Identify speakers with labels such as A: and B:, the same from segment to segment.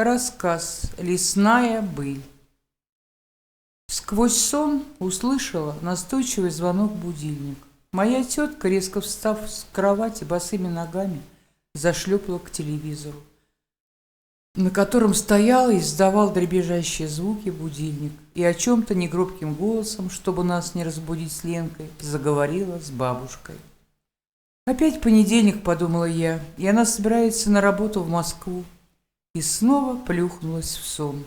A: Рассказ «Лесная быль». Сквозь сон услышала настойчивый звонок будильника. Моя тетка, резко встав с кровати босыми ногами, зашлепала к телевизору, на котором стоял и издавал дребезжащие звуки будильник, и о чем-то негромким голосом, чтобы нас не разбудить с Ленкой, заговорила с бабушкой. «Опять понедельник», — подумала я, — «и она собирается на работу в Москву». И снова плюхнулась в сон.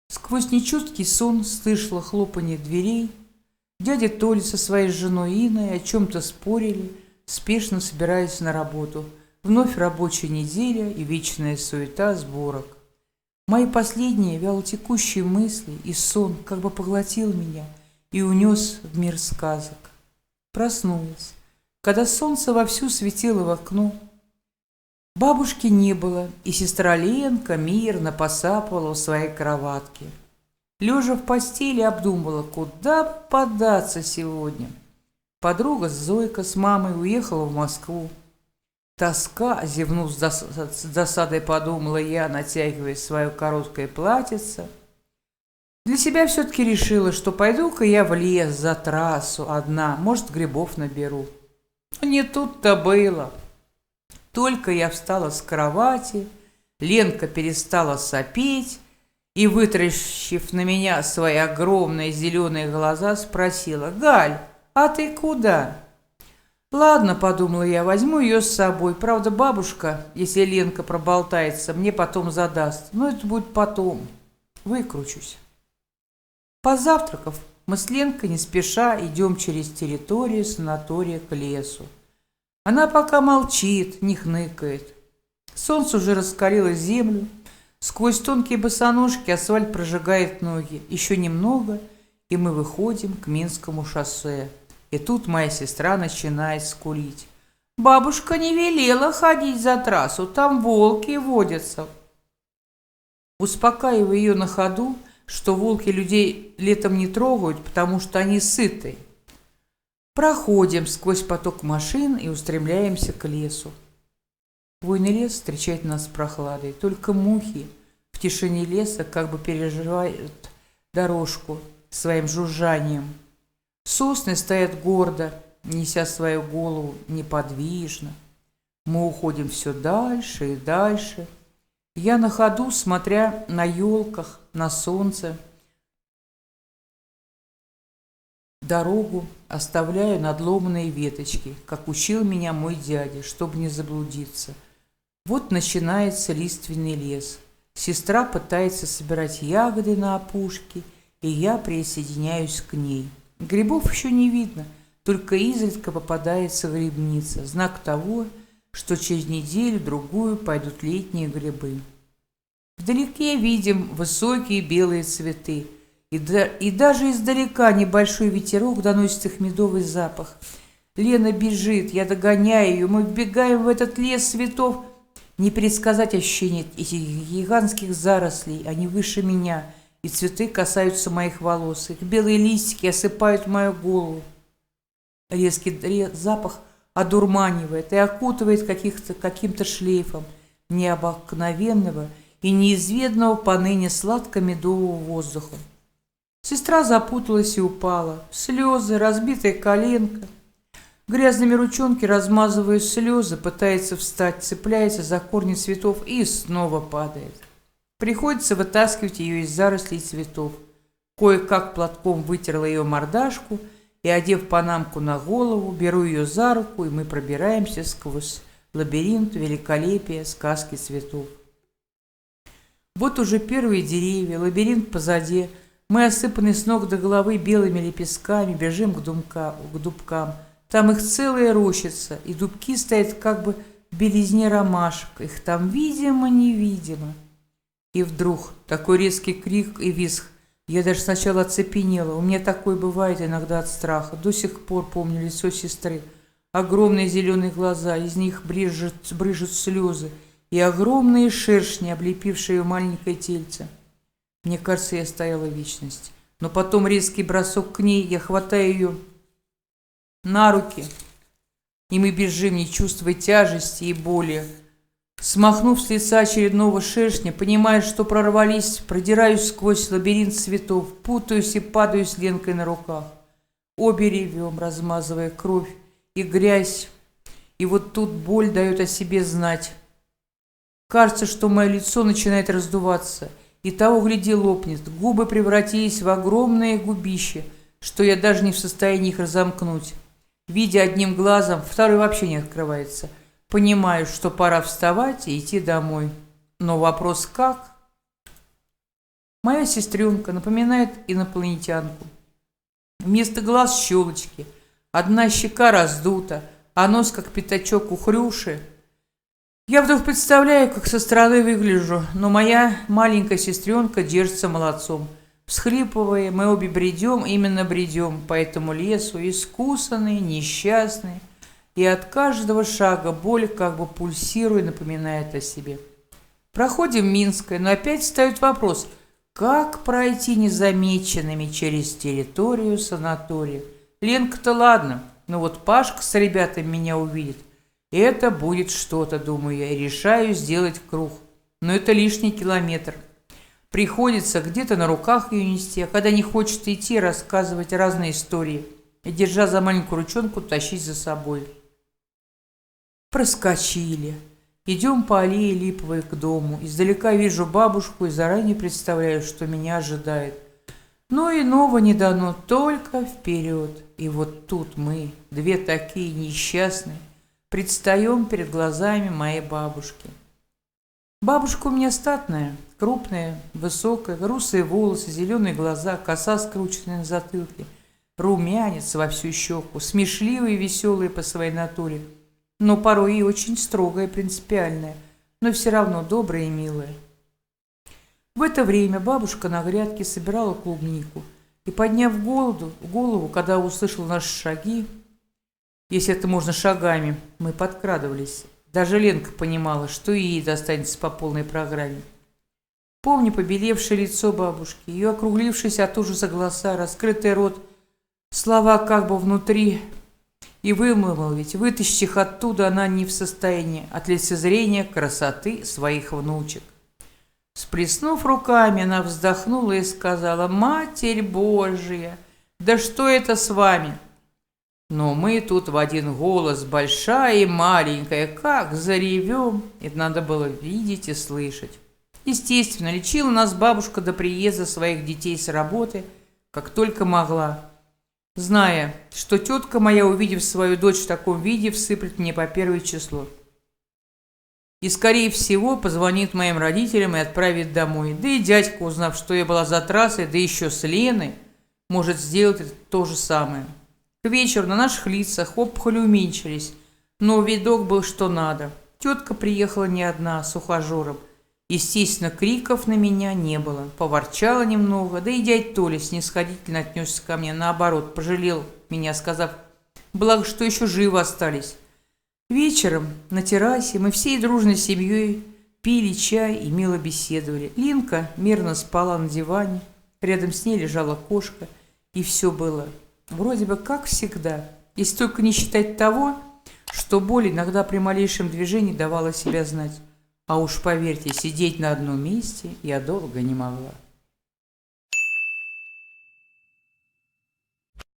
A: Сквозь нечуткий сон слышала хлопанье дверей. Дядя Толя со своей женой Иной о чем-то спорили, спешно собираясь на работу. Вновь рабочая неделя и вечная суета сборок. Мои последние вялотекущие мысли и сон как бы поглотил меня и унес в мир сказок. Проснулась, когда солнце вовсю светило в окно. Бабушки не было, и сестра Ленка мирно посапывала в своей кроватке. Лежа в постели, обдумывала, куда податься сегодня. Подруга Зойка с мамой уехала в Москву. Тоска, зевнув с досадой, подумала я, натягивая свое короткое платьице. Для себя все-таки решила, что пойду-ка я в лес за трассу одна, может, грибов наберу. Но не тут-то было. Только я встала с кровати, Ленка перестала сопеть и, вытаращив на меня свои огромные зеленые глаза, спросила: «Галь, а ты куда?» «Ладно, — подумала я, — возьму ее с собой. Правда, бабушка, если Ленка проболтается, мне потом задаст. Но это будет потом. Выкручусь». Позавтракав, мы с Ленкой не спеша идем через территорию санатория к лесу. Она пока молчит, не хныкает. Солнце уже раскалило землю. Сквозь тонкие босоножки асфальт прожигает ноги. Еще немного, и мы выходим к Минскому шоссе. И тут моя сестра начинает скулить. «Бабушка не велела ходить за трассу, там волки водятся». Успокаиваю ее на ходу, что волки людей летом не трогают, потому что они сыты. Проходим сквозь поток машин и устремляемся к лесу. Хвойный лес встречает нас с прохладой. Только мухи в тишине леса как бы переживают дорожку своим жужжанием. Сосны стоят гордо, неся свою голову неподвижно. Мы уходим все дальше и дальше. Я на ходу, смотря на елках, на солнце, дорогу оставляю надломанные веточки, как учил меня мой дядя, чтобы не заблудиться. Вот начинается лиственный лес. Сестра пытается собирать ягоды на опушке, и я присоединяюсь к ней. Грибов еще не видно, только изредка попадается грибница, знак того, что через неделю-другую пойдут летние грибы. Вдалеке видим высокие белые цветы, и даже издалека небольшой ветерок доносит их медовый запах. Лена бежит, я догоняю ее, мы вбегаем в этот лес цветов. Не пересказать ощущение этих гигантских зарослей, они выше меня, и цветы касаются моих волос. Их белые листики осыпают мою голову. Резкий запах одурманивает и окутывает каким-то шлейфом необыкновенного и неизведанного поныне сладко-медового воздуха. Сестра запуталась и упала. Слезы, разбитая коленка. Грязными ручонки размазывая слезы, пытается встать, цепляется за корни цветов и снова падает. Приходится вытаскивать ее из зарослей цветов. Кое-как платком вытерла ее мордашку и, одев панамку на голову, беру ее за руку, и мы пробираемся сквозь лабиринт великолепия сказки цветов. Вот уже первые деревья, лабиринт позади. Мы, осыпанные с ног до головы белыми лепестками, бежим к дубкам. Там их целая рощица, и дубки стоят как бы в белизне ромашек. Их там видимо-невидимо. И вдруг такой резкий крик и визг. Я даже сначала оцепенела. У меня такое бывает иногда от страха. До сих пор помню лицо сестры. Огромные зеленые глаза, из них брызжут слезы. И огромные шершни, облепившие ее маленькое тельце. Мне кажется, я стояла вечность. Но потом резкий бросок к ней, я хватаю ее на руки, и мы бежим, не чувствуя тяжести и боли. Смахнув с лица очередного шершня, понимая, что прорвались, продираюсь сквозь лабиринт цветов, путаюсь и падаю с Ленкой на руках. Обе ревем, размазывая кровь и грязь, и вот тут боль дает о себе знать. Кажется, что мое лицо начинает раздуваться, и того гляди лопнет, губы превратились в огромные губища, что я даже не в состоянии их разомкнуть. Видя одним глазом, второй вообще не открывается. Понимаю, что пора вставать и идти домой. Но вопрос как? Моя сестренка напоминает инопланетянку. Вместо глаз щелочки, одна щека раздута, а нос как пятачок у хрюши. Я вдруг представляю, как со стороны выгляжу, но моя маленькая сестренка держится молодцом. Всхлипывая, мы обе бредем, именно бредем по этому лесу, искусанные, несчастные, и от каждого шага боль, как бы пульсируя, напоминает о себе. Проходим Минское, но опять встает вопрос, как пройти незамеченными через территорию санатория. Ленка-то ладно, но вот Пашка с ребятами меня увидит. Это будет что-то, думаю я, и решаю сделать круг. Но это лишний километр. Приходится где-то на руках ее нести, а когда не хочет идти, рассказывать разные истории и, держа за маленькую ручонку, тащить за собой. Проскочили. Идем по аллее липовой к дому. Издалека вижу бабушку и заранее представляю, что меня ожидает. Но иного не дано, только вперед. И вот тут мы, две такие несчастные, предстаем перед глазами моей бабушки. Бабушка у меня статная, крупная, высокая, русые волосы, зеленые глаза, коса скрученная на затылке, румянец во всю щеку, смешливая и веселая по своей натуре, но порой и очень строгая и принципиальная, но все равно добрая и милая. В это время бабушка на грядке собирала клубнику и, подняв голову, когда услышала наши шаги, если это можно шагами, мы подкрадывались. Даже Ленка понимала, что и ей достанется по полной программе. Помню побелевшее лицо бабушки, ее округлившиеся от ужаса глаза, раскрытый рот, слова как бы внутри, и вымолвить, вытащить их оттуда она не в состоянии от лицезрения красоты своих внучек. Сплеснув руками, она вздохнула и сказала: «Матерь Божия, да что это с вами?» Но мы тут в один голос, большая и маленькая, как заревем, это надо было видеть и слышать. Естественно, лечила нас бабушка до приезда своих детей с работы, как только могла, зная, что тетка моя, увидев свою дочь в таком виде, всыплет мне по первое число. И, скорее всего, позвонит моим родителям и отправит домой. Да и дядька, узнав, что я была за трассой, да еще с Леной, может сделать то же самое. К вечеру на наших лицах опухоли уменьшились, но видок был что надо. Тетка приехала не одна, с ухажером. Естественно, криков на меня не было. Поворчала немного, да и дядь Толя снисходительно отнесся ко мне, наоборот, пожалел меня, сказав, благо, что еще живы остались. Вечером на террасе мы всей дружной семьей пили чай и мило беседовали. Линка мирно спала на диване, рядом с ней лежала кошка, и все было вроде бы как всегда, если только не считать того, что боль иногда при малейшем движении давала себя знать. А уж поверьте, сидеть на одном месте я долго не могла.